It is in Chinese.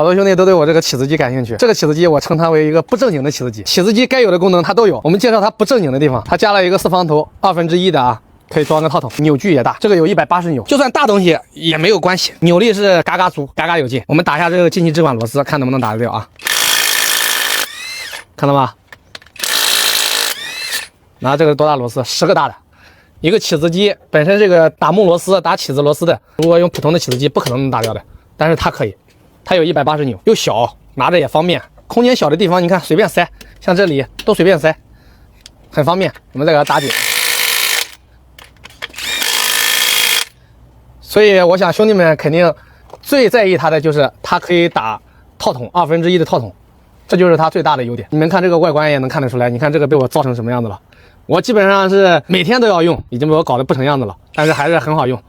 好多兄弟都对我这个起子机感兴趣，这个起子机我称它为一个不正经的起子机。起子机该有的功能它都有，我们介绍它不正经的地方，它加了一个4方头1/2的啊，可以装个套筒，扭矩也大，这个有180扭，就算大东西也没有关系，扭力是嘎嘎足，嘎嘎有劲。我们打一下这个进气支管螺丝，看能不能打得掉啊？看到吗？拿这个多大螺丝？10个大的。一个起子机本身这个打木螺丝、打起子螺丝的，如果用普通的起子机不可能能打掉的，但是它可以，它有180扭，又小，拿着也方便。空间小的地方，你看随便塞，像这里都随便塞，很方便。我们再给它打紧。所以我想兄弟们肯定最在意它的就是它可以打套筒1/2的套筒，这就是它最大的优点。你们看这个外观也能看得出来，你看这个被我造成什么样子了。我基本上是每天都要用，已经被我搞得不成样子了，但是还是很好用。